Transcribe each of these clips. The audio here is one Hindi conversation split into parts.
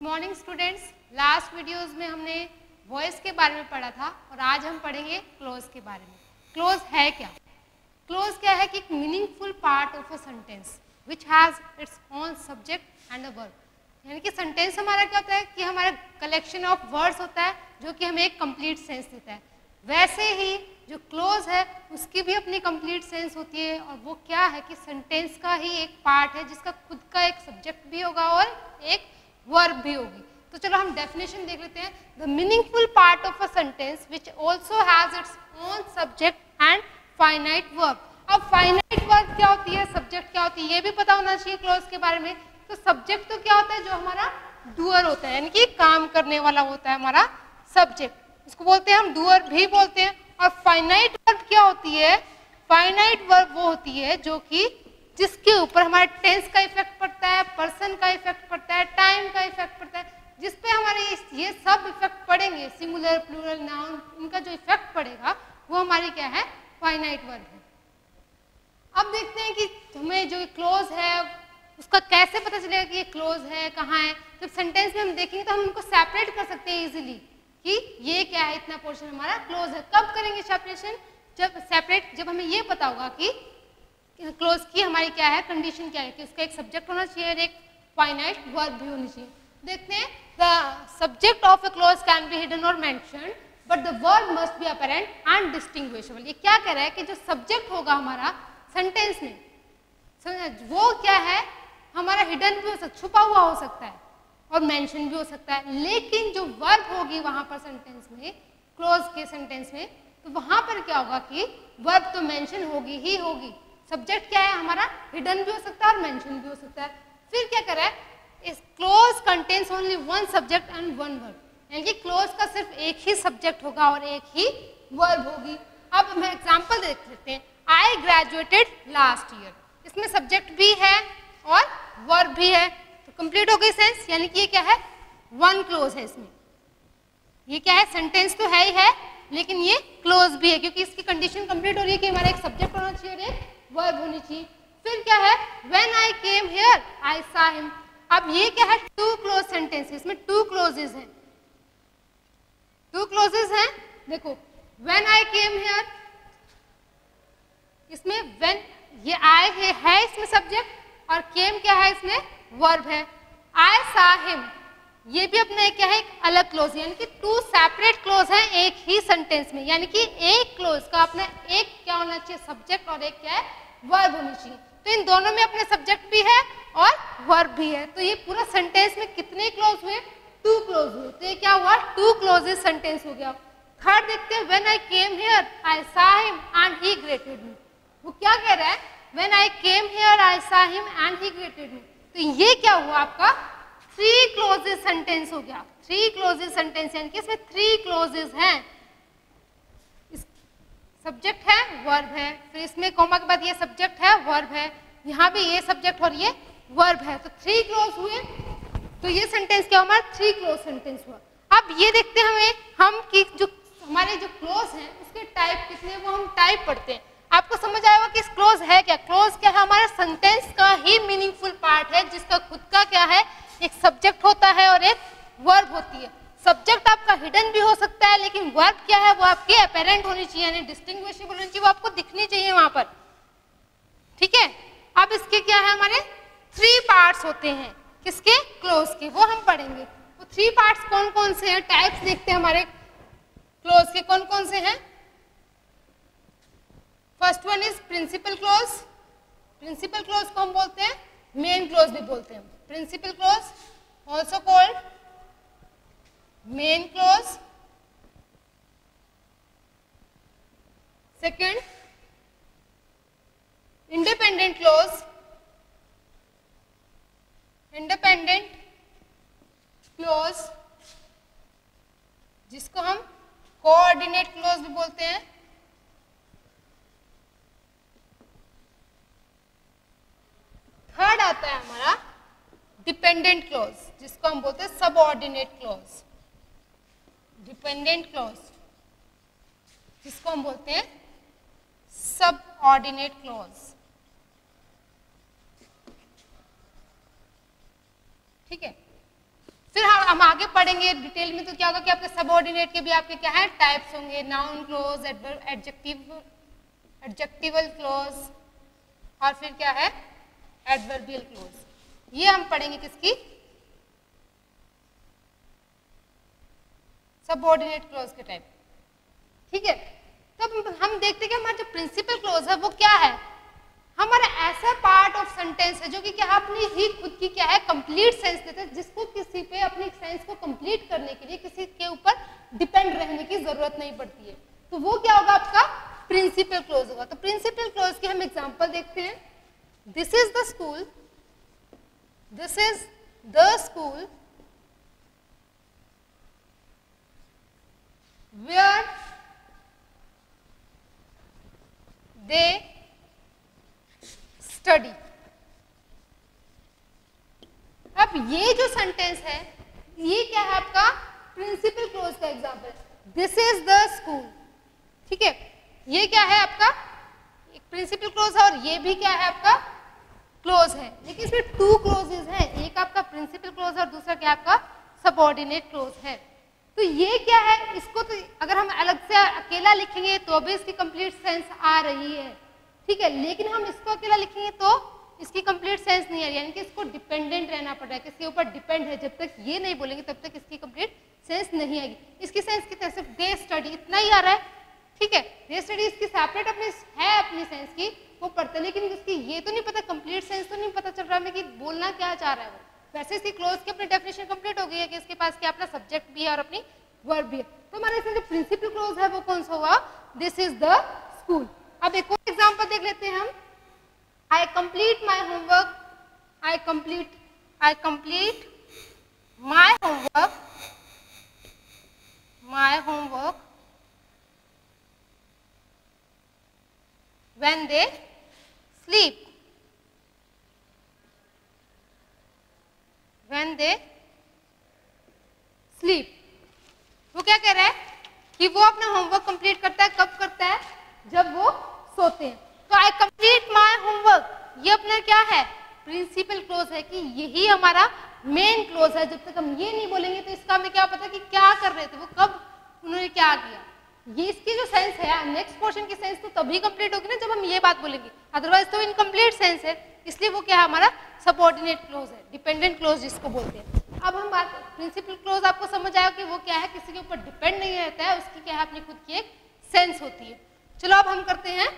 मॉर्निंग स्टूडेंट्स, लास्ट वीडियोस में हमने वॉइस के बारे में पढ़ा था और आज हम पढ़ेंगे क्लोज के बारे में। क्लोज है क्या? क्लोज क्या है कि एक meaningful part of a sentence which has its own subject and a verb. यानी कि सेंटेंस हमारा क्या होता है कि हमारा कलेक्शन ऑफ वर्ड्स होता है जो कि हमें एक कंप्लीट सेंस देता है। वैसे ही जो क्लोज है उसकी भी अपनी कंप्लीट सेंस होती है और वो क्या है कि सेंटेंस का ही एक पार्ट है जिसका खुद का एक सब्जेक्ट भी होगा और एक वर्ब भी होगी। तो चलो हम डेफिनेशन देख लेते हैं। The meaningful part of a sentence which also has its own subject and finite verb. अब फाइनाइट वर्ब क्या होती है, सब्जेक्ट क्या होती है, ये भी पता होना चाहिए क्लोज के बारे में। तो सब्जेक्ट तो क्या होता है, जो हमारा डूअर होता है, यानी कि काम करने वाला होता है हमारा सब्जेक्ट, उसको बोलते हैं हम डूअर भी बोलते हैं। और फाइनाइट वर्ब क्या होती है? फाइनाइट वर्ब वो होती है जो कि जिसके ऊपर हमारे टेंस का इफेक्ट पड़ता है, पर्सन का इफेक्ट पड़ता है, टाइम का इफेक्ट पड़ता है, जिसपे हमारे ये सब इफेक्ट पड़ेंगे, सिंगुलर प्लूरल नाउन, इनका जो इफेक्ट पड़ेगा वो हमारी क्या है, फाइनाइट वर्ब है। अब देखते हैं कि हमें जो क्लोज है उसका कैसे पता चलेगा कि ये क्लोज है, कहाँ है। जब सेंटेंस में हम देखेंगे तो हम उनको सेपरेट कर सकते हैं इजीली कि ये क्या है, इतना पोर्शन हमारा क्लोज है। कब करेंगे सेपरेशन? जब हमें ये पता होगा कि क्लोज की हमारी क्या है, कंडीशन क्या है कि उसका एक सब्जेक्ट होना चाहिए और एक फाइनाइट वर्ब भी होनी चाहिए। देखते हैं, the subject of a clause can be hidden और mentioned but the verb must be apparent and distinguishable. ये क्या कह रहा है कि जो सब्जेक्ट होगा हमारा सेंटेंस में, वो क्या है, हमारा हिडन भी हो सकता, छुपा हुआ हो सकता है और मेंशन भी हो सकता है, लेकिन जो वर्ब होगी वहां पर सेंटेंस में, क्लोज के सेंटेंस में, तो वहां पर क्या होगा कि वर्ब तो मेंशन होगी ही होगी। सब्जेक्ट क्या है हमारा, हिडन भी हो सकता है और मेंशन भी हो सकता है। फिर क्या कर रहा है, इस close contains only one subject and one verb, यानी कि क्लोज का सिर्फ एक ही सब्जेक्ट होगा और एक ही वर्ब होगी। अब हम एग्जांपल देख लेते हैं। आई ग्रेजुएटेड लास्ट ईयर, इसमें सब्जेक्ट भी है और वर्ब भी है, तो कंप्लीट हो गई सेंस। यानी कि ये क्या है, वन क्लोज है। इसमें ये क्या है, सेंटेंस तो है ही है लेकिन ये क्लोज भी है क्योंकि इसकी कंडीशन कंप्लीट हो रही है कि हमारा एक सब्जेक्ट होना चाहिए और एक वर्ब होनी चाहिए। फिर क्या है, when I came here I saw him. अब ये क्या है, टू क्लोज सेंटेंस है, इसमें टू क्लोजेस हैं, टू क्लोजेस हैं। देखो, व्हेन आई केम हियर, इसमें व्हेन ये आई है इसमें सब्जेक्ट और केम क्या है, इसमें वर्ब है। आई सॉ हिम, ये भी अपना क्या है, एक अलग क्लोज, यानी कि टू सेपरेट क्लोज हैं एक ही सेंटेंस में। यानी कि एक क्लोज का अपना एक क्या होना चाहिए, सब्जेक्ट, और एक क्या है, वर्ब होनी चाहिए। तो इन दोनों में अपने सब्जेक्ट भी है और वर्ब भी है। तो ये पूरा सेंटेंस में कितने क्लोज हुए, टू क्लोज हुए। तो ये क्या हुआ, टू क्लोजेस सेंटेंस हो गया। थर्ड देखते हैं, when I came here I saw him and he greeted me. वो क्या कह रहा है, when I came here I saw him and he greeted me. तो ये क्या हुआ, आपका थ्री क्लोजेस सेंटेंस हो गया। थ्री क्लोजेस सेंटेंस यानी कि इसमें थ्री क्लोजेस हैं, सब्जेक्ट है, वर्ब है, फिर इसमें कॉमा के बाद ये सब्जेक्ट है, वर्ब है, यहाँ भी ये सब्जेक्ट और ये वर्ब है, तो थ्री क्लोज हुए। तो ये सेंटेंस क्या हमारा, थ्री क्लोज सेंटेंस हुआ। अब ये देखते हैं हम कि जो हमारे जो क्लोज हैं उसके टाइप कितने, वो हम टाइप पढ़ते हैं। आपको समझ आएगा कि क्लोज है क्या। क्लोज क्या है, हमारे सेंटेंस का ही मीनिंगफुल पार्ट है जिसका खुद का क्या है, एक सब्जेक्ट होता है और एक वर्ब होती है। सब्जेक्ट आपका हिडन भी हो सकता है लेकिन वर्ब क्या है, वो आपकी अपेरेंट होनी चाहिए, यानी डिस्टिंग्विशेबल होनी चाहिए, वो आपको दिखनी चाहिए वहां पर। ठीक है, अब इसके क्या है, हमारे थ्री पार्ट्स होते हैं, किसके, क्लोज के, वो हम पढ़ेंगे। तो थ्री पार्ट्स कौन कौन से हैं, टाइप्स देखते हैं हमारे क्लोज के कौन कौन से हैं। First one is principal clause. Principal clause को हम बोलते हैं मेन क्लोज भी बोलते हैं। Principal clause also called main clause. Second, independent clause. Independent clause जिसको हम कोऑर्डिनेट क्लोज भी बोलते हैं। थर्ड आता है हमारा डिपेंडेंट क्लोज जिसको हम बोलते हैं सबऑर्डिनेट क्लोज। डिपेंडेंट क्लोज जिसको हम बोलते हैं सबऑर्डिनेट क्लोज। ठीक है, फिर हम आगे पढ़ेंगे डिटेल में तो क्या होगा कि आपके सबऑर्डिनेट के भी आपके क्या है टाइप्स होंगे, नाउन क्लोज, एडजेक्टिवल क्लोज और फिर क्या है एडवर्बियल क्लोज। ये हम पढ़ेंगे किसकी सबऑर्डिनेट क्लोज के टाइप। ठीक है, तो हम देखते हैं कि हमारा जो प्रिंसिपल क्लोज है वो क्या है, हमारा ऐसा पार्ट ऑफ सेंटेंस है जो कि क्या अपनी ही खुद की क्या है कंप्लीट सेंस देता है, जिसको किसी पे अपनी सेंस को कंप्लीट करने के लिए किसी के ऊपर डिपेंड रहने की जरूरत नहीं पड़ती है। तो वो क्या होगा आपका प्रिंसिपल क्लोज होगा। तो प्रिंसिपल क्लोज के हम एग्जांपल देखते हैं। This is the school, this is the school where they study. अब ये जो सेंटेंस है ये क्या है आपका प्रिंसिपल क्लोज का example, this is the school. ठीक है, ये क्या है आपका एक प्रिंसिपल क्लोज है और ये भी क्या है आपका क्लोज है, लेकिन इसमें टू क्लोजेस हैं, एक आपका प्रिंसिपल क्लोज और दूसरा क्या आपका सबऑर्डिनेट क्लोज है। तो ये क्या है, इसको तो अगर हम अलग से अकेला लिखेंगे तो भी इसकी कंप्लीट सेंस आ रही है। ठीक है, लेकिन हम इसको अकेला लिखेंगे तो इसकी कंप्लीट सेंस नहीं आ रही, यानी कि इसको डिपेंडेंट रहना पड़ रहा है, किसके ऊपर डिपेंड है। जब तक ये नहीं बोलेंगे तब तक इसकी कंप्लीट सेंस नहीं आएगी। इसकी सेंस की तरह सिर्फ दे स्टडी इतना ही आ रहा है। ठीक है, दे स्टडी इसकी सेपरेट अपनी है अपनी सेंस की वो पढ़ते, लेकिन इसकी ये तो नहीं पता कंप्लीट सेंस तो नहीं पता चल रहा है कि बोलना क्या चाह रहा है वो। वैसे इसकी क्लोज की अपनी डेफिनेशन कंप्लीट हो गई है कि इसके पास क्या अपना सब्जेक्ट भी है और अपनी वर्ब भी है। तो हमारे इसमें जो प्रिंसिपल क्लोज है वो कौन सा हुआ, दिस इज द स्कूल। अब एक और एग्जांपल देख लेते हैं हम। I complete my homework, I complete my homework when they sleep, when they sleep। वो क्या कह रहा है कि वो अपना होमवर्क कंप्लीट करता है, कब करता है, जब वो सोते हैं। तो आई कंप्लीट माई होमवर्क, ये अपना क्या है प्रिंसिपल क्लोज है कि यही हमारा मेन क्लोज है। जब तक हम ये नहीं बोलेंगे तो इसका हमें क्या पता कि क्या कर रहे थे वो, कब उन्होंने क्या किया। ये इसकी जो सेंस है नेक्स्ट पोर्शन की सेंस तो तभी कंप्लीट होगी ना जब हम ये बात बोलेंगे, अदरवाइज तो इनकम्प्लीट सेंस है। इसलिए वो क्या है हमारा सबऑर्डिनेट क्लोज है, डिपेंडेंट क्लोज जिसको बोलते हैं। अब हम बात प्रिंसिपल क्लोज आपको समझ आया कि वो क्या है, किसी के ऊपर डिपेंड नहीं रहता है, उसकी क्या है अपनी खुद की एक सेंस होती है। चलो अब हम करते हैं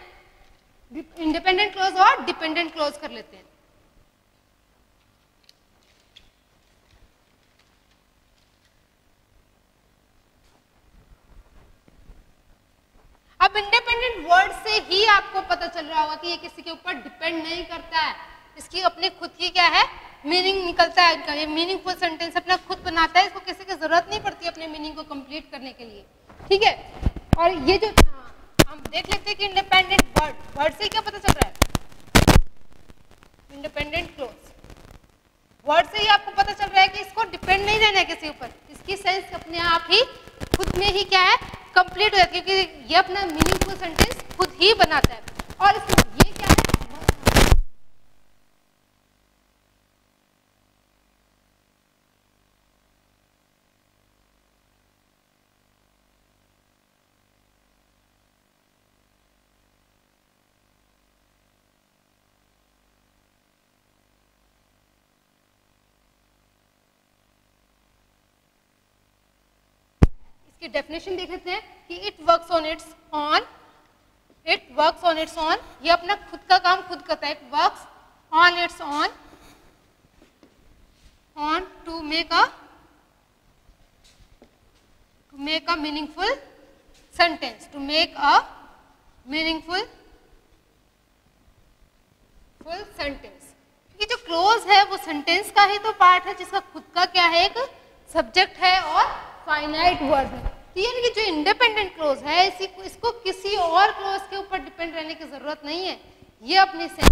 इंडिपेंडेंट क्लोज और डिपेंडेंट क्लोज कर लेते हैं। अब इंडिपेंडेंट वर्ड से ही आपको पता चल रहा होगा कि ये किसी के ऊपर डिपेंड नहीं करता है, इसकी अपनी खुद की क्या है मीनिंग निकलता है इनका, ये मीनिंगफुल सेंटेंस अपना खुद बनाता है, इसको किसी की जरूरत नहीं पड़ती अपने मीनिंग को कंप्लीट करने के लिए। ठीक है, और ये जो हम देख लेते हैं कि इंडिपेंडेंट वर्ड से क्या पता चल रहा है, इंडिपेंडेंट क्लोज वर्ड से ही आपको पता चल रहा है कि इसको डिपेंड नहीं रहना है किसी ऊपर, इसकी सेंस अपने आप ही खुद में ही क्या है कंप्लीट हो जाती है, क्योंकि ये अपना मीनिंगफुल सेंटेंस खुद ही बनाता है। और इसमें ये क्या है डेफिनेशन देख लेते हैं कि it works on its own, it works on its own, ये अपना खुद का काम खुद करता है, it works on its own to make a meaningful sentence, to make a meaningful sentence. ये जो क्लोज है वो सेंटेंस का ही तो पार्ट है जिसका खुद का क्या है एक सब्जेक्ट है और फाइनाइट वर्ब है। तो यानी कि जो इंडिपेंडेंट क्लोज है इसको किसी और क्लोज के ऊपर डिपेंड रहने की जरूरत नहीं है, ये अपने से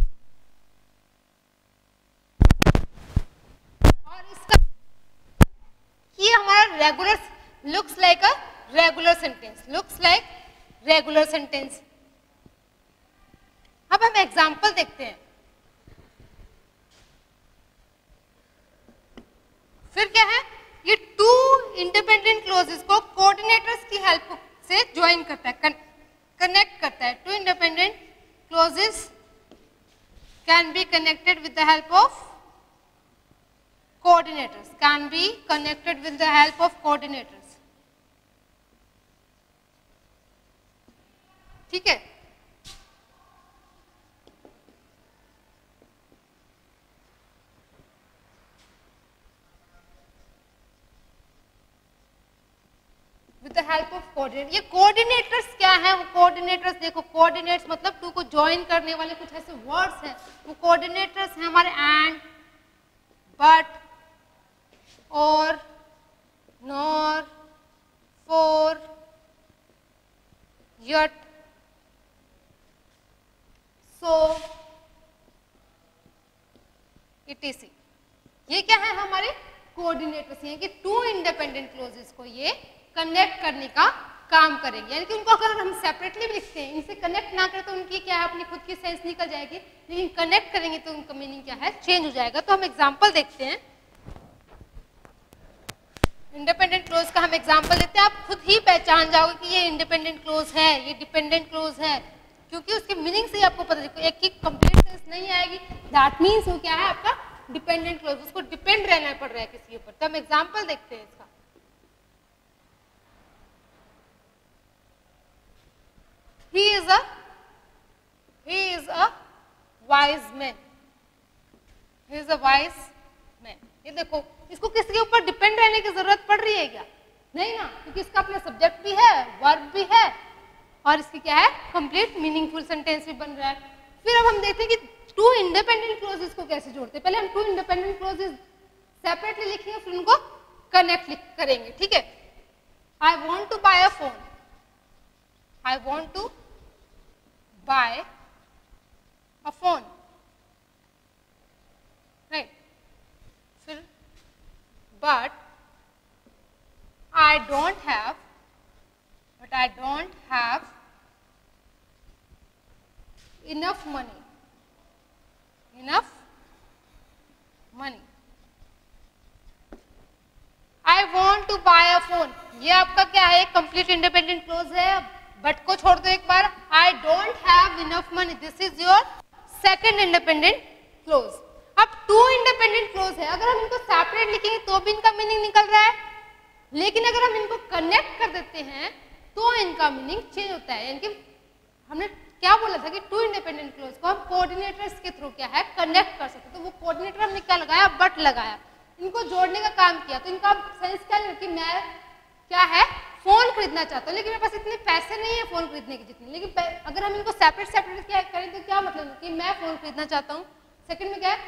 और इसका ये हमारा regular looks like a regular sentence, looks like regular sentence. अब हम एग्जांपल देखते हैं। फिर क्या है ये टू इंडिपेंडेंट क्लोजेस को कोऑर्डिनेटर्स की हेल्प से ज्वाइन करता है, कनेक्ट करता है। Two independent clauses can be connected with the help of coordinators, can be connected with the help of coordinators. ठीक है, with the help of coordinator. ये coordinators क्या है? वो coordinators देखो, coordinates मतलब टू को ज्वाइन करने वाले कुछ ऐसे वर्ड्स हैं, वो coordinators हैं हमारे and, but, और, nor, for, yet, so, etc. ये क्या है? हमारे कोऑर्डिनेटर्स हैं कि टू इंडिपेंडेंट क्लोजेस को ये कनेक्ट करने का काम करेंगे। यानी कि उनको अगर हम सेपरेटली भी लिखते हैं, इनसे कनेक्ट ना करें तो उनकी क्या है, अपनी खुद की सेंस निकल जाएगी, लेकिन कनेक्ट करेंगे तो उनका मीनिंग क्या है, चेंज हो जाएगा। तो हम एग्जांपल देखते हैं, इंडिपेंडेंट क्लोज का हम एग्जांपल देते हैं। आप खुद ही पहचान जाओगे कि ये इंडिपेंडेंट क्लोज है, ये डिपेंडेंट क्लोज है, क्योंकि उसके मीनिंग से आपको पता चलेगा। एक की कंप्लीट सेंस नहीं आएगी, दैट मीन्स वो क्या है आपका डिपेंडेंट क्लोज, उसको डिपेंड रहना पड़ रहा है किसी ऊपर। तो हम एग्जांपल देखते हैं इसका। He is a wise man. He is a wise man. ये देखो, इसको किसी के ऊपर डिपेंड रहने की जरूरत पड़ रही है क्या? नहीं ना, क्योंकि इसका अपना सब्जेक्ट भी है, वर्ब भी है, और इसकी क्या है, कंप्लीट मीनिंगफुल सेंटेंस भी बन रहा है। फिर अब हम देखते हैं कि टू इंडिपेंडेंट क्लोजेस को कैसे जोड़ते हैं। पहले हम टू इंडिपेंडेंट क्लोजेस सेपरेटली लिखेंगे, फिर उनको कनेक्ट करेंगे। ठीक है, I want to buy a phone, I want to buy a phone, right? फिर but I don't have enough money. I want to buy a phone. ये आपका क्या है, कंप्लीट इंडिपेंडेंट क्लोज है। बट को छोड़ दो एक बार, I don't have enough money, this is your second independent clause. अब टू इंडिपेंडेंट क्लोज है, अगर हम इनको सेपरेट लिखेंगे तो भी इनका मीनिंग निकल रहा है, लेकिन अगर हम इनको कनेक्ट कर देते हैं तो इनका मीनिंग चेंज होता है। यानी कि हमने क्या बोला था कि टू इंडिपेंडेंट क्लोज को हम कोऑर्डिनेटर्स के थ्रू क्या है, कनेक्ट कर सकते। तो वो कोऑर्डिनेटर हमने क्या लगाया, बट लगाया, इनको जोड़ने का काम किया। तो इनका सेंस क्या है कि मैं क्या है, फोन खरीदना चाहता हूँ, लेकिन मेरे पास इतने पैसे नहीं है फोन खरीदने की जितने। लेकिन अगर हम इनको सेपरेट क्या करें तो क्या मतलब कि मैं फोन खरीदना चाहता हूँ। सेकंड में क्या है,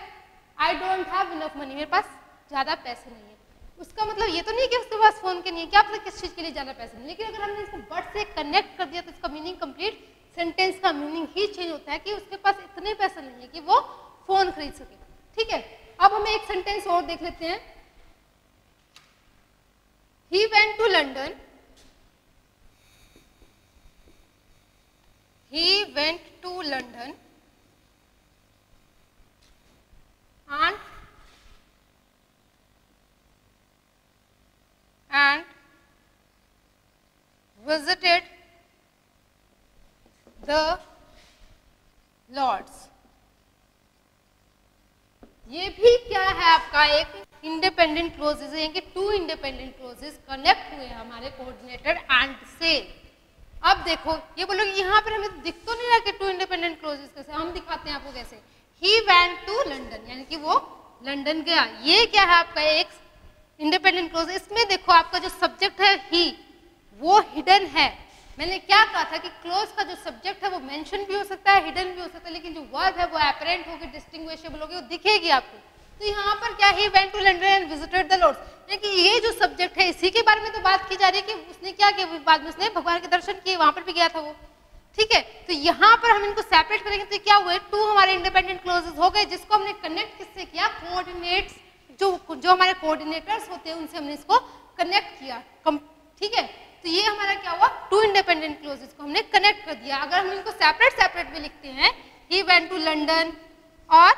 आई डोंट हैव इनफ मनी, मेरे पास ज्यादा पैसे नहीं है। उसका मतलब ये तो नहीं कि उसके पास फोन के नहीं है, क्या पता किस चीज के लिए ज्यादा पैसे नहीं। लेकिन अगर हमने इसको बट से कनेक्ट कर दिया तो इसका मीनिंग कंप्लीट सेंटेंस का मीनिंग ही चेंज होता है कि उसके पास इतने पैसे नहीं है कि वो फोन खरीद सके। ठीक है, अब हमें एक सेंटेंस और देख लेते हैं। He went to London. He went to London and visited the Lords. ये भी क्या है आपका एक इंडिपेंडेंट क्लोजेस है, कि टू इंडिपेंडेंट क्लोजेस कनेक्ट हुए हमारे कोऑर्डिनेटर एंड से। अब देखो ये बोलो यहाँ पर हमें दिख तो नहीं रहा कि टू इंडिपेंडेंट क्लोजेस कैसे, हम दिखाते हैं आपको कैसे। ही वेंट टू लंदन, यानी कि वो लंदन गया, ये क्या है आपका एक इंडिपेंडेंट क्लोज। इसमें देखो आपका जो सब्जेक्ट है ही, वो हिडन है। मैंने क्या कहा था कि क्लोज का जो सब्जेक्ट है वो मेंशन भी हो सकता है, हिडन भी हो सकता है, लेकिन जो वर्ब है वो अपरेंट होगी, डिस्टिंग्विशेबल होगी, वो दिखेगी आपको। तो यहाँ पर क्या, he went to London and visited the Lord's, यानी कि ये जो सब्जेक्ट है इसी के बारे में तो बात की जा रही है कि उसने क्या किया, बाद में उसने भगवान के दर्शन किए, वहां पर भी गया था वो। ठीक है, तो यहाँ पर हम इनको सेपरेट करेंगे तो क्या हुए, टू हमारे इंडिपेंडेंट क्लोजेस हो गए, जिसको हमने कनेक्ट किससे किया, कोऑर्डिनेट्स, जो हमारे कोऑर्डिनेटर्स होते हैं उनसे हमने इसको कनेक्ट किया। ठीक है, तो ये हमारा क्या हुआ, टू इंडिपेंडेंट क्लोजेस को हमने कनेक्ट कर दिया। अगर हम इनको सेपरेट भी लिखते हैं, ही वेंट टू लंदन और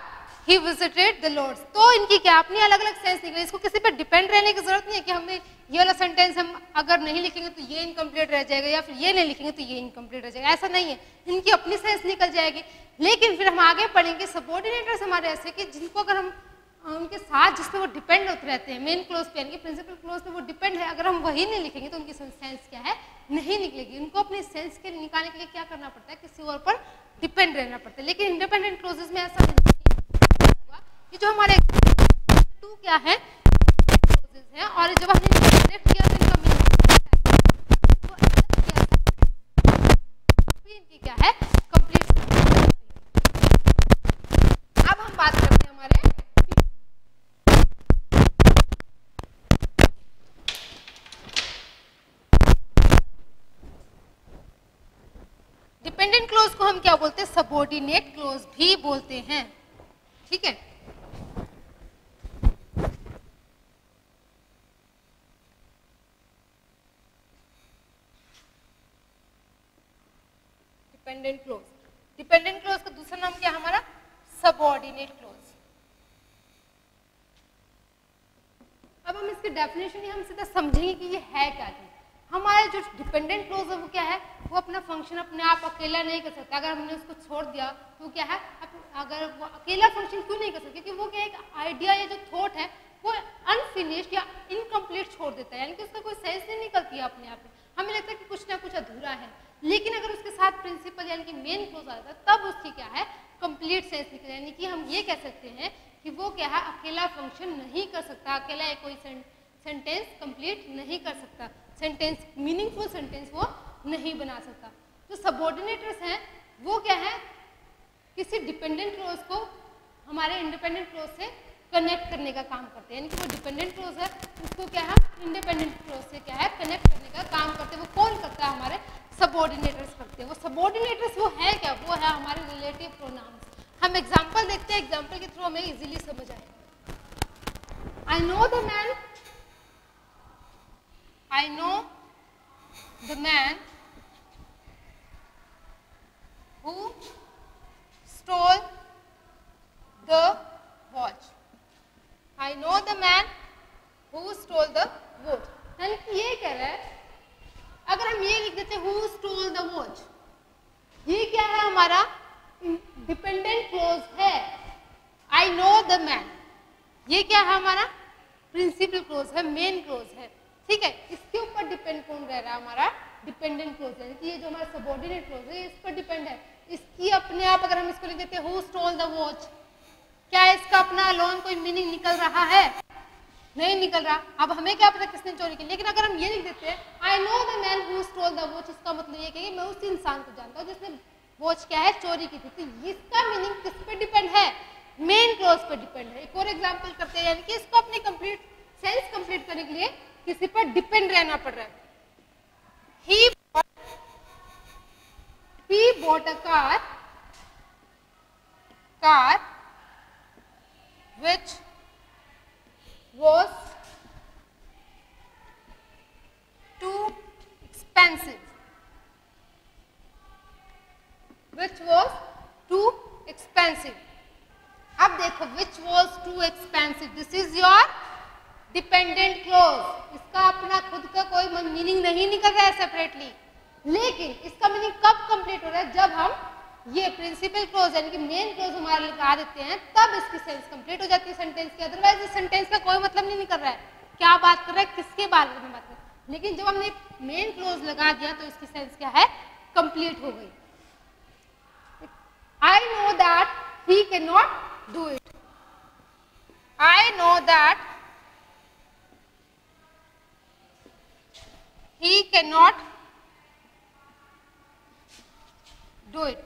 he visited the lords। तो इनकी क्या अपनी अलग अलग सेंस निकले, इसको किसी पे डिपेंड रहने की जरूरत नहीं है कि हमें ये वाला सेंटेंस हम अगर नहीं लिखेंगे तो ये इनकम्प्लीट रह जाएगा या फिर ये नहीं लिखेंगे तो ये इनकम्प्लीट रह जाएगा, ऐसा नहीं है, इनकी अपनी सेंस निकल जाएगी। लेकिन फिर हम आगे पढ़ेंगे सबऑर्डिनेटर्स हमारे ऐसे कि जिनको अगर हम उनके साथ जिस पे वो डिपेंड होते रहते हैं मेन क्लोज पे यानी कि प्रिंसिपल क्लोज पे वो डिपेंड है, अगर हम वही नहीं लिखेंगे तो उनकी सेंस क्या है नहीं निकलेगी। उनको अपनी सेंस के निकालने के लिए क्या करना पड़ता है, किसी और पर डिपेंड रहना पड़ता है। लेकिन इंडिपेंडेंट क्लोजेस में ऐसा नहीं होगा। ये जो हमारे टू क्या है क्लोजेस हैं और जब हमने डायरेक्ट किया तो इनका मीनिंग इनकी क्या है कंप्लीट। अब हम बात करते हैं हमारे डिपेंडेंट क्लोज को हम क्या बोलते हैं, सबऑर्डिनेट क्लोज भी बोलते हैं। ठीक है, डिपेंडेंट क्लोज, डिपेंडेंट क्लोज का दूसरा नाम क्या है हमारा, सबऑर्डिनेट क्लोज। अब हम इसकी डेफिनेशन ही हम सीधा समझेंगे कि ये है क्या चीज। हमारा जो डिपेंडेंट क्लोज है वो क्या है, वो अपना फंक्शन अपने आप अकेला नहीं कर सकता। अगर हमने उसको छोड़ दिया तो क्या है, अगर वो अकेला फंक्शन क्यों नहीं कर सकता, क्योंकि वो क्या एक आइडिया या जो थॉट है वो अनफिनिश्ड या इनकम्प्लीट छोड़ देता है, यानी कि उसका कोई सेंस नहीं निकलती है अपने आप में। हमें लगता है कि कुछ ना कुछ अधूरा है, लेकिन अगर उसके साथ प्रिंसिपल यानी कि मेन क्लोज आता है तब उसकी क्या है कंप्लीट सेंस निकल, यानी कि हम ये कह सकते हैं कि वो क्या है अकेला फंक्शन नहीं कर सकता, अकेला कोई सेंटेंस कंप्लीट नहीं कर सकता, सेंटेंस मीनिंगफुल सेंटेंस वो नहीं बना सकता। जो सबऑर्डिनेटर्स हैं वो क्या है, किसी डिपेंडेंट क्लोज को हमारे इंडिपेंडेंट क्लोज से कनेक्ट करने का काम करते हैं, यानी कि वो डिपेंडेंट क्लोज है उसको क्या है इंडिपेंडेंट क्लोज से क्या है कनेक्ट करने का काम करते हैं। वो कौन करता है, हमारे सबऑर्डिनेटर्स करते हैं। वो सबऑर्डिनेटर्स वो है क्या, वो है हमारे रिलेटिव प्रोनाउंस। हम एग्जांपल देखते हैं, एग्जांपल के थ्रू हमें इजीली समझ आएगा। I know the man, I know the man who stole the watch. I know the man who stole the watch. यानी कि ये कह रहा है, अगर हम ये लिख देते हैं who stole the watch, ये क्या है हमारा डिपेंडेंट क्लोज है। I know the man, ये क्या है हमारा प्रिंसिपल क्लोज है, मेन क्लोज है। ठीक है, इसके ऊपर डिपेंड कौन रह रहा है, हमारा डिपेंडेंट क्लोज है, कि ये जो हमारा सबऑर्डिनेट क्लोज है इस पर डिपेंड है। इसकी अपने आप अगर हम इसको लिख देते हैं हु स्टोल द वॉच, क्या इसका अपना अलोन कोई मीनिंग निकल रहा है, नहीं निकल रहा। अब हमें क्या पता किसने चोरी की, लेकिन अगर हम ये लिख देते हैं I know the man who stole the watch, इसका मतलब ये कि मैं उस इंसान को जानता हूँ जिसने वॉच क्या है चोरी की थी। तो इसका मीनिंग किस पे डिपेंड है, मेन क्लोज पे डिपेंड है। एक और एग्जाम्पल करते हैं, यानी कि इसको अपने कंप्लीट सेंस कंप्लीट करने के लिए किसी पर डिपेंड रहना पड़ रहा है। He bought a car which was too expensive. अब देखो which was too expensive, this is your dependent clause. इसका अपना खुद का कोई मीनिंग नहीं निकल रहा है सेपरेटली, लेकिन इसका मीनिंग कब कंप्लीट हो रहा है, जब हम ये प्रिंसिपल क्लोज यानी कि मेन क्लोज हमारे लगा देते हैं तब इसकी सेंस कंप्लीट हो जाती है सेंटेंस की। अदरवाइज इस सेंटेंस का कोई मतलब नहीं निकल रहा है, क्या बात कर रहा है, किसके बारे में बात कर रहा है। लेकिन जब हमने मेन क्लोज लगा दिया तो इसकी सेंस क्या है कंप्लीट हो गई। I know that he can not do it, I know that he cannot do it.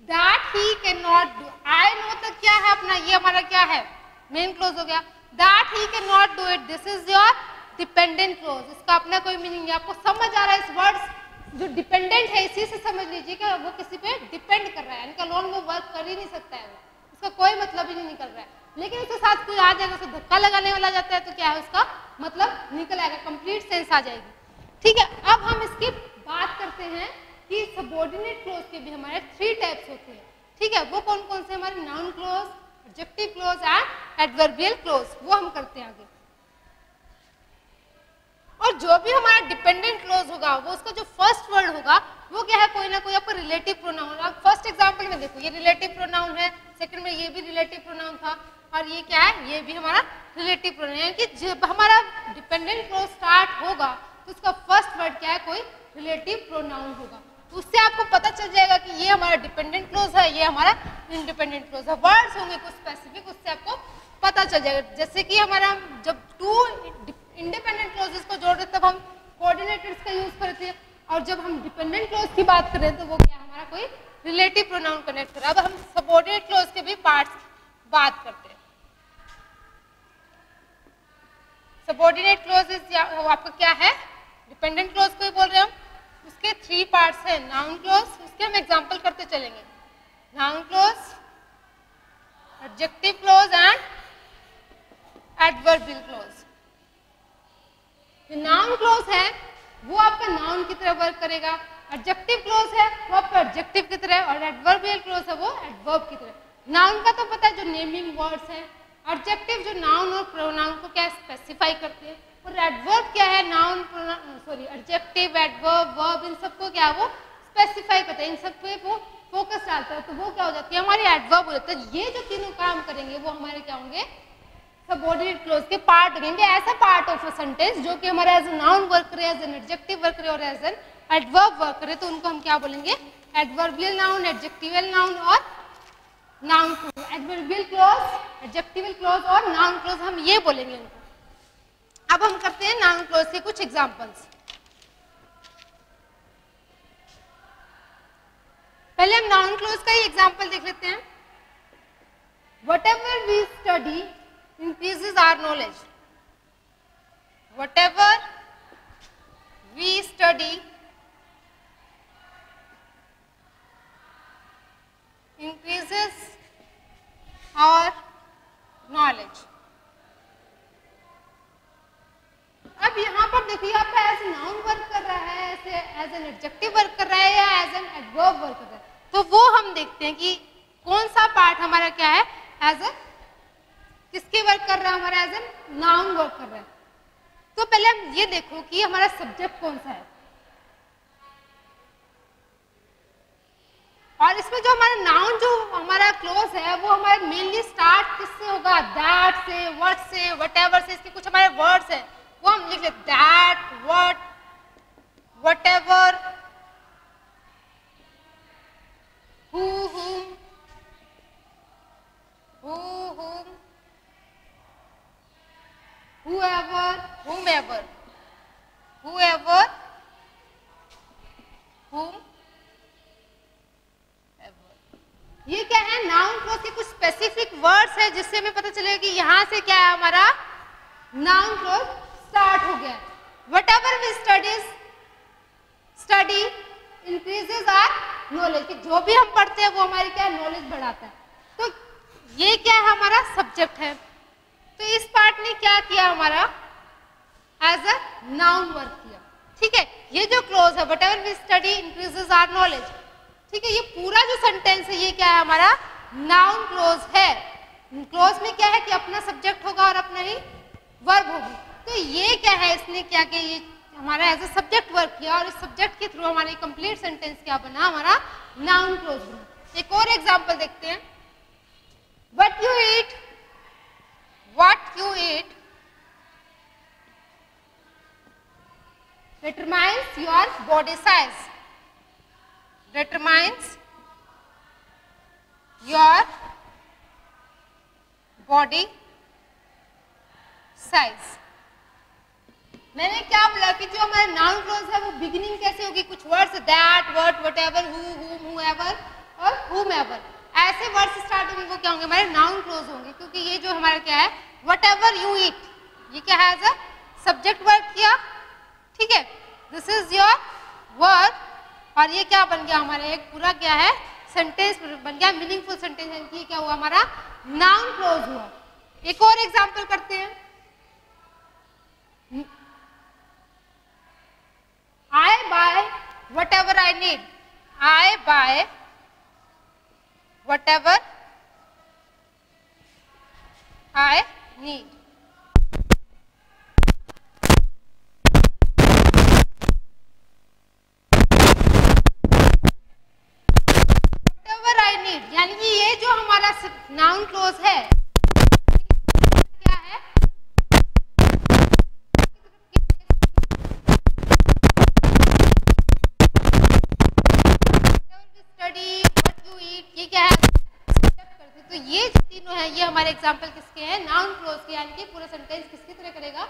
That he cannot do, I know तक क्या है अपना, ये हमारा क्या है मेन क्लोज हो गया। That he cannot do it, this is your dependent clause। इसका अपना कोई मीनिंग नहीं, आपको समझ आ रहा है। इस वर्ड्स जो डिपेंडेंट है इसी से समझ लीजिए कि वो किसी पे डिपेंड कर रहा है, यानी कि अलोन वो वर्क कर ही नहीं सकता है, उसका कोई मतलब ही नहीं निकल रहा है। लेकिन उसके साथ कोई आ जाएगा, उसे धक्का लगाने वाला जाता है तो क्या है उसका मतलब निकल आएगा, कंप्लीट सेंस आ जाएगी। ठीक है, अब हम इसकी बात करते हैं कि सबऑर्डिनेट क्लोज के भी हमारे 3 टाइप्स होते हैं, ठीक है। वो कौन कौन से हमारे? Noun close, adjective close and adverbial close, वो हम करते हैं आगे। और जो भी हमारा डिपेंडेंट क्लोज होगा वो उसका जो फर्स्ट वर्ड होगा वो क्या है? कोई ना कोई आपका रिलेटिव प्रोनाउन। आप फर्स्ट एग्जांपल में देखो, ये रिलेटिव प्रोनाउन है, सेकंड में ये भी रिलेटिव प्रोनाउन था, और ये क्या है? ये भी हमारा रिलेटिव प्रोनाउन है। कि जब हमारा डिपेंडेंट क्लोज स्टार्ट होगा तो उसका फर्स्ट वर्ड क्या है? कोई रिलेटिव प्रोनाउन होगा। तो उससे आपको पता चल जाएगा कि ये हमारा डिपेंडेंट क्लोज है, ये हमारा इंडिपेंडेंट क्लोज है। वर्ड्स होंगे कुछ स्पेसिफिक, उससे आपको पता चल जाएगा। जैसे कि हमारा जब 2 इंडिपेंडेंट क्लोजेस को जोड़ रहे तब हम कोऑर्डिनेटर्स का यूज करते हैं, और जब हम डिपेंडेंट क्लोज की बात करें तो वो क्या हमारा कोई रिलेटिव प्रोनाउन कनेक्ट कर रहा है। अब हम सबऑर्डिनेट क्लोज के भी पार्ट्स बात करते हैं। सबऑर्डिनेट क्लोजेस आपका क्या है? डिपेंडेंट क्लोज को ही बोल रहे हैं हम। उसके 3 पार्ट्स हैं। नाउन क्लोज, उसके हम एग्जांपल करते चलेंगे। Noun close, adjective close and adverbial close. Noun close है वो आपका नाउन की तरह वर्क करेगा, एडजेक्टिव क्लोज है वो आपका एडजेक्टिव की तरह, और एडवर्बियल क्लोज है वो एडवर्ब की तरह। नाउन का तो पता है, जो नेमिंग वर्ड्स है। एडजेक्टिव जो नाउन और प्रोनाउन को क्या स्पेसिफाई करते हैं, और एडवर्ब क्या है? नाउन, एडजेक्टिव, एडवर्ब, वर्ब, इन सबको क्या है? वो स्पेसिफाई करते हैं, इन सब पे वो फोकस डालता है। तो वो क्या हो जाती है? हमारी एडवर्ब हो जाता है। ये जो तीनों काम करेंगे वो हमारे क्या होंगे? सबऑर्डिनेट क्लोज के पार्ट होंगे। ऐसा पार्ट ऑफ अ सेंटेंस जो कि हमारा एज ए नाउन वर्क करे, एज एन एडजेक्टिव वर्क करे और एज एन एडवर्ब वर्क करे, तो उनको हम क्या बोलेंगे? एडवर्बियल नाउन, एडजेक्टिवल नाउन और noun close. Adverbial close, adjectival clause और नाउन क्लोज, हम ये बोलेंगे उनको। अब हम करते हैं नाउन क्लोज के कुछ एग्जांपल्स। पहले हम नाउन क्लोज का ही एग्जांपल देख लेते हैं। Whatever we study increases our knowledge. Whatever we study increases our knowledge. अब यहाँ पर देखिए आपका एज नाउन वर्क कर रहा है, ऐसे एज एन एडजेक्टिव वर्क कर रहा है, या एज एन एडवर्ब वर्क कर रहा है। तो वो हम देखते हैं कि कौन सा पार्ट हमारा क्या है? एज ए किसके वर्क कर रहा है? हमारा एज एन नाउन वर्क कर रहा है। तो पहले हम ये देखो कि हमारा सब्जेक्ट कौन सा है, और इसमें जो हमारा नाउन जो हमारा क्लोज है वो हमारा मेनली स्टार्ट किससे होगा? दैट से, व्हाट से, व्हाटएवर से। इसके कुछ हमारे वर्ड्स हैं वो हम लिख लेते, that, what, whatever, who, whom, whoever, whomever, ये क्या है? नाउन क्लोज के कुछ स्पेसिफिक वर्ड्स है जिससे हमें पता चलेगा कि यहां से क्या है? हमारा नाउन क्लोज स्टार्ट हो गया। Whatever we study increases our knowledge, कि जो भी हम पढ़ते हैं वो हमारी क्या नॉलेज बढ़ाता है। तो ये क्या है? हमारा सब्जेक्ट है। तो इस पार्ट ने क्या किया? हमारा एज अ नाउन वर्क किया, ठीक है। ये जो क्लोज है, whatever we study increases our knowledge, ठीक है, ये पूरा जो सेंटेंस है ये क्या है? हमारा नाउन क्लोज है। क्लोज में क्या है कि अपना सब्जेक्ट होगा और अपना ही वर्ब होगी। तो ये क्या है? इसने क्या किया? ये हमारा एज अ सब्जेक्ट वर्क किया, और इस सब्जेक्ट के थ्रू हमारी कंप्लीट सेंटेंस क्या बना? हमारा नाउन क्लोज बना। एक और एग्जांपल देखते हैं। What you eat determines your body size. Determines your body size. मैंने क्या बोला कि जो हमारे नाउन क्लोज है वो बिगिनिंग कैसे होगी? कुछ words, that, what, whatever, who, whom, whoever और whomever, ऐसे वर्ड्स स्टार्ट होंगे, वो क्या होंगे? हमारे नाउन क्लोज होंगे। क्योंकि ये जो हमारा क्या है? व्हाटएवर यू ईट, ये क्या है? एज अ सब्जेक्ट वर्क किया, ठीक है। दिस इज योर वर्ड, और ये क्या बन गया? हमारा एक पूरा क्या है? सेंटेंस बन गया, मीनिंगफुल सेंटेंस। ये क्या हुआ? हमारा नाउन क्लोज हुआ। एक और एग्जांपल करते हैं। I buy whatever I need. I buy whatever I need. Whatever I need, यानी कि ये जो हमारा नाउन क्लोज है क्या है? स्टडी, व्हाट यू ईट, ये क्या है? तो ये जो तीनों है ये हमारे एग्जाम्पल किसके हैं? नाउन क्लोज के, यानी कि पूरा सेंटेंस किसकी तरह करेगा?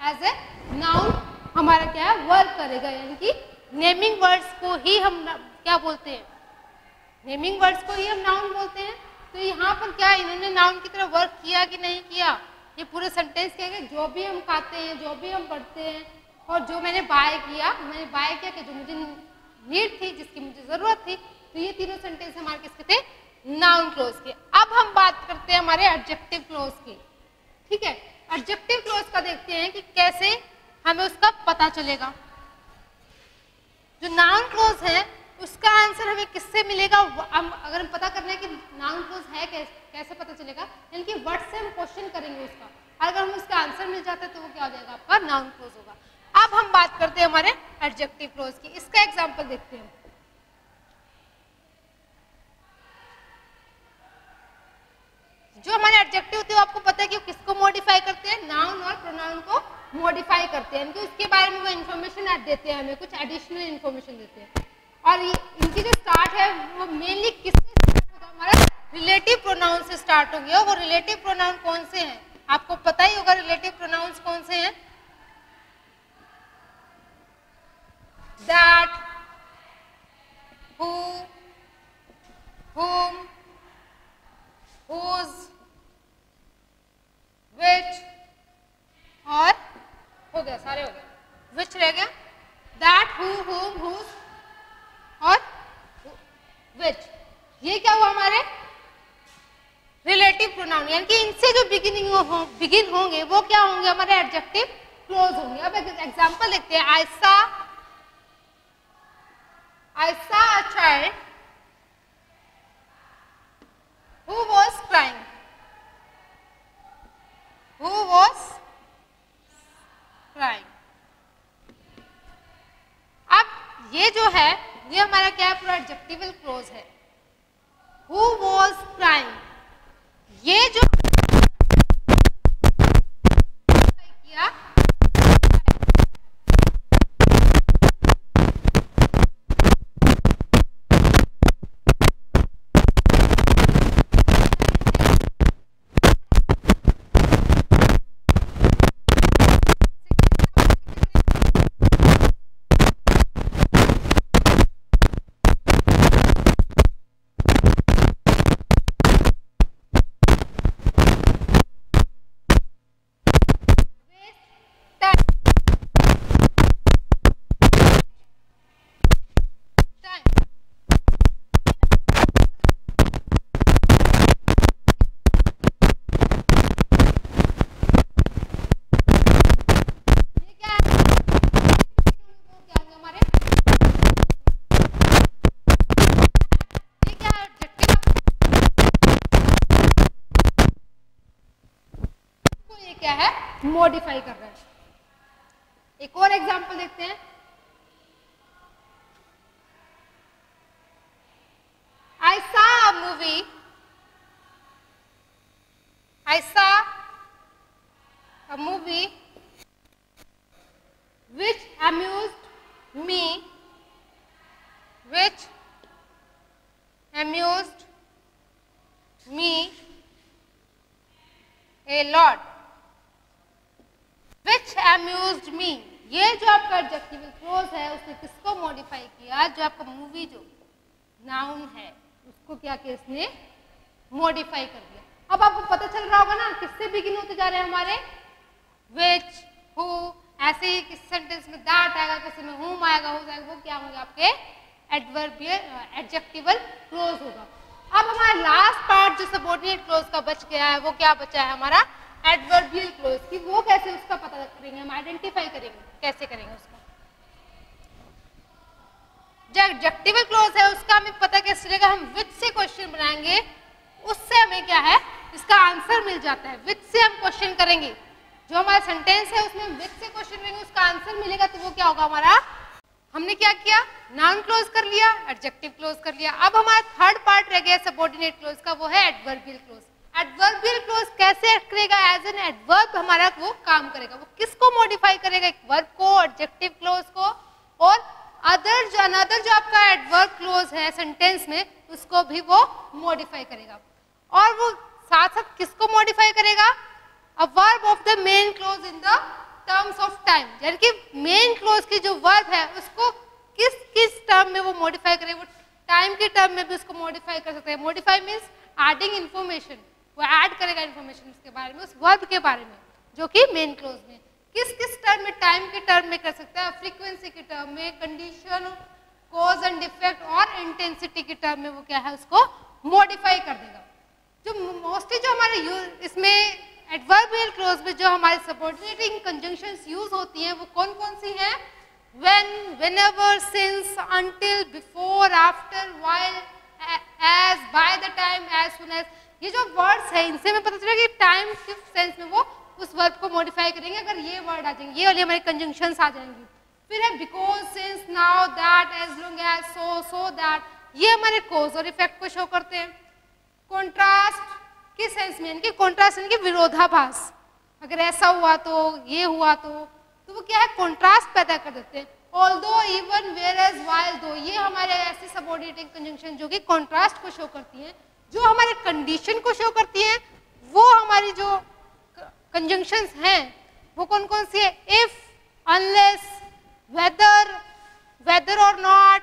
एज ए नाउन हमारा क्या है? वर्क करेगा, यानी कि नेमिंग वर्ड्स को ही हम क्या बोलते हैं? नेमिंग वर्ड्स को ही हम नाउन बोलते हैं। तो यहाँ पर क्या इन्होंने नाउन की तरह वर्क किया कि नहीं किया? ये पूरे सेंटेंस क्या है? जो भी हम खाते हैं, जो भी हम पढ़ते हैं और जो मैंने बाय किया कि जो मुझे नीड थी, जिसकी मुझे जरूरत थी, तो ये तीनों सेंटेंस हमारे किसके थे? नाउन क्लोज के। अब हम बात करते हैं हमारे एडजेक्टिव क्लोज की। ठीक है, एडजेक्टिव क्लोज का देखते हैं कि कैसे हमें उसका पता चलेगा। जो नाउन क्लोज है उसका आंसर हमें किससे मिलेगा? अगर हम पता करना है कि नाउन क्लोज है कैसे पता चलेगा, यानी कि वर्ड से हम क्वेश्चन करेंगे उसका, अगर हमें उसका आंसर मिल जाता है तो वो क्या हो जाएगा? आपका नाउन क्लोज होगा। अब हम बात करते हैं हमारे एडजेक्टिव क्लोज की। इसका एग्जांपल देखते हैं। जो हमारे एडजेक्टिव होते हैं आपको पता है कि किसको मॉडिफाई करते हैं? नाउन और प्रोनाउन को मॉडिफाई करते हैं, यानी कि उसके बारे में वो इन्फॉर्मेशन ऐड देते हैं, हमें कुछ एडिशनल इन्फॉर्मेशन देते हैं। और इनकी जो स्टार्ट है वो मेनली किससे स्टार्ट होगा? हमारा रिलेटिव प्रोनाउन से स्टार्ट होंगे। और वो रिलेटिव प्रोनाउन कौन से हैं? आपको पता ही होगा रिलेटिव प्रोनाउंस कौन से हैं? That, who, whom, whose, which, और हो गया, सारे हो गए, which रह गया, that, who, whom, whose और which। ये क्या हुआ? हमारे रिलेटिव प्रोनाउन, यानी कि इनसे जो बिगिन होंगे वो क्या होंगे? हमारे एडजेक्टिव क्लोज होंगे। अब एक एग्जांपल देखते हैं। I saw a child who was crying. Who was crying? अब ये जो है ये हमारा क्या है? पूरा एडजेक्टिवल क्लोज है। Who was crying? ये जो किया मॉडिफाई कर रहा है। एक और एग्जांपल देखते हैं। I saw a movie. I saw a movie which amused me. Which amused me a lot. Which amused me, ये जो आपका एडजेक्टिवल क्लोज है उसने किसको मॉडिफाई किया? जो आपका मूवी जो नाउन है उसको क्या किया? इसने मॉडिफाई कर दिया। अब आपको पता चल रहा होगा ना किससे बिगिन होते जा रहे हैं हमारे? which, who, ऐसे ही किस सेंटेंस में that आएगा, किसी में whom आएगा, हो जाएगा, वो क्या होंगे? आपके एडजेक्टिवल क्लोज होगा। अब हमारा लास्ट पार्ट जो सबऑर्डिनेट क्लोज का बच गया है वो क्या बचा है? हमारा एडवर्बियल क्लोज की। वो कैसे उसका पता करेंगे? हम आइडेंटिफाई करेंगे, कैसे करेंगे उसका? जो एडजेक्टिवल क्लोज है उसका हमें पता कैसे चलेगा, हम विच से क्वेश्चन बनाएंगे, उससे हमें क्या है इसका आंसर मिल जाता है। विच से हम क्वेश्चन करेंगे, जो हमारा सेंटेंस है उसमें विच से क्वेश्चन करेंगे, उसका आंसर मिलेगा तो वो क्या होगा हमारा। हमने क्या किया, नाउन क्लोज कर लिया, एडजेक्टिव क्लोज कर लिया। अब हमारा थर्ड पार्ट रह गया सबऑर्डिनेट क्लोज का, वो है एडवर्बियल क्लोज। एडवर्बियल क्लोज कैसे एक्ट करेगा, एज एन एडवर्ब हमारा वो काम करेगा। वो किसको मॉडिफाई करेगा, एक वर्ब को, एडजेक्टिव क्लोज को, और अनदर जो आपका एडवर्ब क्लोज है सेंटेंस में उसको भी वो मॉडिफाई करेगा। और वो साथ साथ किसको मॉडिफाई करेगा, a verb of the main close in the terms of time, यानी कि मेन क्लोज की जो वर्ब है उसको किस किस टर्म में वो मॉडिफाई करेगा, वो टाइम के टर्म में भी उसको मॉडिफाई कर सकते हैं। मॉडिफाई मीन्स एडिंग इन्फॉर्मेशन, वो ऐड करेगा इन्फॉर्मेशन उसके बारे में, उस वर्ब के बारे में जो कि मेन क्लोज में। किस किस टर्म में, टाइम के टर्म में कर सकता है, फ्रीक्वेंसी के टर्म में, कंडीशन, कॉज एंड इफेक्ट और इंटेंसिटी के टर्म में वो क्या है उसको मॉडिफाई कर देगा। जो मोस्टली जो हमारे इसमें एडवर्बियल क्लोज में जो हमारे सबऑर्डिनेटिंग कंजंक्शंस यूज होती हैं वो कौन कौन सी हैं, when, whenever, since, until, before, after, while, as, by the time, as soon as. ये जो वर्ड्स है इनसे हमें पता चलेगा कि टाइम के सेंस में वो उस वर्ब को मॉडिफाई करेंगे अगर ये वर्ड आ जाएंगे, ये वाली हमारी कंजंक्शंस आ जाएंगी। फिर है because, since, now, that, as long as, so that, ये हमारे कॉज और इफेक्ट को शो करते हैं। कॉन्ट्रास्ट किस सेंस में, यानी कि कॉन्ट्रास्ट यानी कि विरोधाभास, अगर ऐसा हुआ तो ये हुआ तो वो क्या है कॉन्ट्रास्ट पैदा कर देते हैं। ऑल्दो, इवन, वेयरएज, व्हाइल, दो, ये हमारे ऐसे सबऑर्डिनेटिंग कंजंक्शन जो कि कॉन्ट्रास्ट को शो करती हैं। जो हमारे कंडीशन को शो करती हैं वो हमारी जो कंजंक्शंस हैं वो कौन कौन सी है, इफ, अनलेस, वेदर, वेदर और नॉट,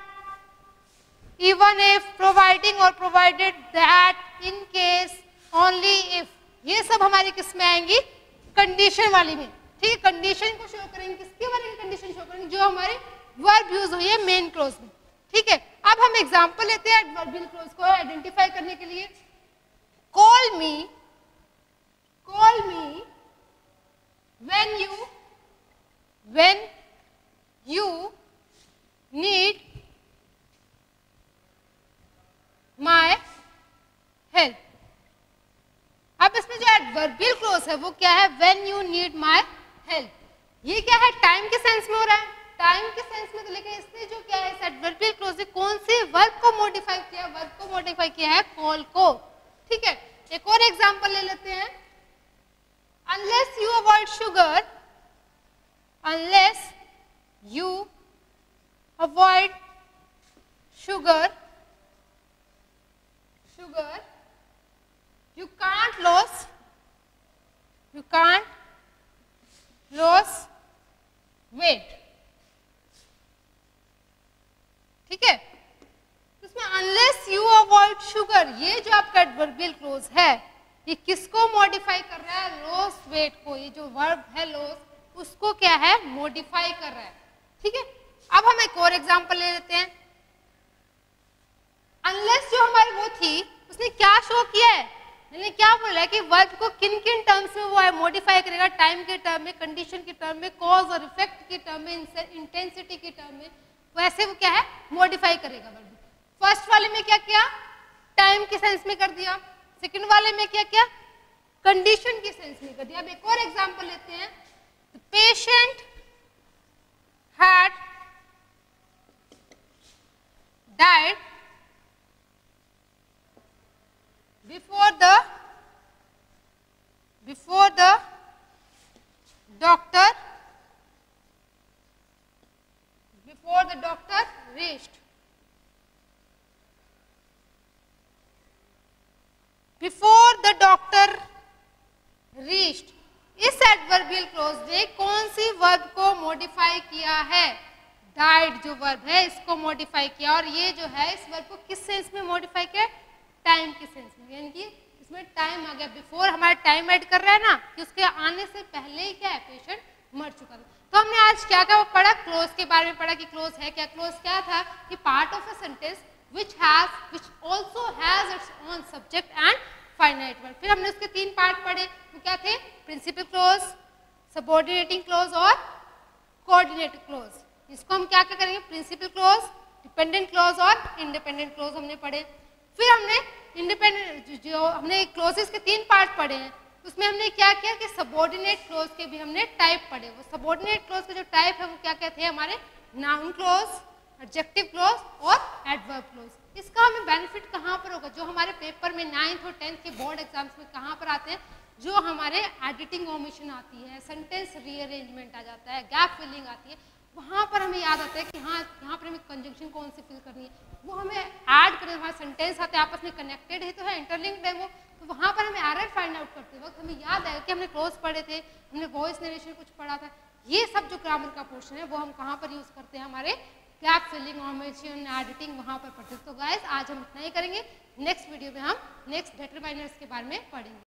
इवन इफ, प्रोवाइडिंग और provided, that, in case, only if, ये सब हमारी किस में आएंगी, कंडीशन वाली में। ठीक है, कंडीशन को शो करेंगे, किसके बारे में कंडीशन शो करेंगे, जो हमारे वर्ब यूज हुई है मेन क्लोज में। ठीक है, अब हम एग्जांपल लेते हैं एडवर्बियल क्लोज को आइडेंटिफाई करने के लिए। Call me when you need my help। अब इसमें जो एडवर्बियल क्लोज है वो क्या है, when you need my help। ये क्या है, टाइम के सेंस में हो रहा है, टाइम के सेंस में तो, लेकिन इसने जो क्या है इस एडवर्बियल क्लोज ने कौन से वर्ब को मॉडिफाई किया, वर्ब को मॉडिफाई किया है कॉल को। ठीक है, एक और एग्जांपल ले लेते हैं। Unless you avoid sugar, unless you avoid sugar, you can't lose weight। ठीक है, इसमें unless you avoid sugar, ये जो आपका एडवर्बियल क्लोज है ये किसको मॉडिफाई कर रहा है, लॉस वेट को। ये जो वर्ब है लॉस उसको क्या है मॉडिफाई कर रहा है। ठीक है, अब हम एक और एग्जांपल ले लेते हैं। अनलेस जो हमारी वो थी उसने क्या शो किया है, मैंने क्या बोला है कि वर्ब को किन किन टर्म्स में वो मॉडिफाई करेगा, टाइम के टर्म में, कंडीशन के टर्म में, कॉज और इफेक्ट के टर्म में, इंटेंसिटी के टर्म में, वैसे वो क्या है मॉडिफाई करेगा वर्ब। फर्स्ट वाले में क्या किया, टाइम के सेंस में कर दिया, सेकंड वाले में क्या किया, कंडीशन के सेंस में कर दिया। अब एक और एग्जांपल लेते हैं। The patient had died before the doctor reached। Before the doctor reached, इस एडवर्बियल क्लोज ने कौन सी वर्ब को मॉडिफाई किया है, डाइड जो वर्ब है इसको मॉडिफाई किया। और ये जो है इस वर्ब को किस सेंस में मॉडिफाई किया, टाइम के सेंस में, यानी कि इसमें टाइम आ गया, बिफोर हमारा टाइम ऐड कर रहा है ना कि उसके आने से पहले ही क्या है पेशेंट मर चुका था। तो हमने आज क्या क्या पढ़ा, क्लोज के बारे में पढ़ा कि क्लोज है क्या। क्लोज क्या था कि part of a sentence which also has its own subject and finite verb। फिर हमने उसके तीन पार्ट पढ़े, वो क्या थे, प्रिंसिपल क्लोज, सबऑर्डिनेटिंग क्लोज और कोऑर्डिनेट क्लोज। इसको हम क्या क्या करेंगे, प्रिंसिपल क्लोज, डिपेंडेंट क्लॉज और इंडिपेंडेंट क्लॉज हमने पढ़े। फिर हमने इंडिपेंडेंट जो हमने क्लॉजेस के 3 पार्ट पढ़े हैं, उसमें हमने क्या किया कि सबऑर्डिनेट क्लॉज के भी हमने टाइप पढ़े। वो सबऑर्डिनेट क्लॉज के जो टाइप है वो क्या क्या थे हमारे, नाउन क्लॉज, एडजेक्टिव क्लॉज और एडवर्ब क्लॉज। इसका हमें बेनिफिट कहाँ पर होगा, जो हमारे पेपर में 9th और 10th के बोर्ड एग्जाम्स में कहाँ पर आते हैं, जो हमारे एडिटिंग ओमिशन आती है, सेंटेंस रीअरेंजमेंट आ जाता है, गैप फिलिंग आती है, वहाँ पर हमें याद आता है कि हाँ यहाँ पर हमें कंजंक्शन कौन सी फिल करनी है, वो हमें ऐड करें, हमारे सेंटेंस आते हैं आपस में कनेक्टेड है तो है, इंटरलिंक्ड है वो, तो वहाँ पर हमें एरर फाइंड आउट करते वक्त हमें याद आएगा कि हमने क्लोज पढ़े थे, हमने वॉइस नरेशन कुछ पढ़ा था। ये सब जो ग्रामर का पोर्शन है वो हम कहाँ पर यूज़ करते हैं, हमारे गैप फिलिंग, ओमिशन, एडिटिंग, वहाँ पर पढ़ते हैं। तो गाइस आज हम इतना ही करेंगे। नेक्स्ट वीडियो में हम नेक्स्ट डिटरमाइनर्स के बारे में पढ़ेंगे।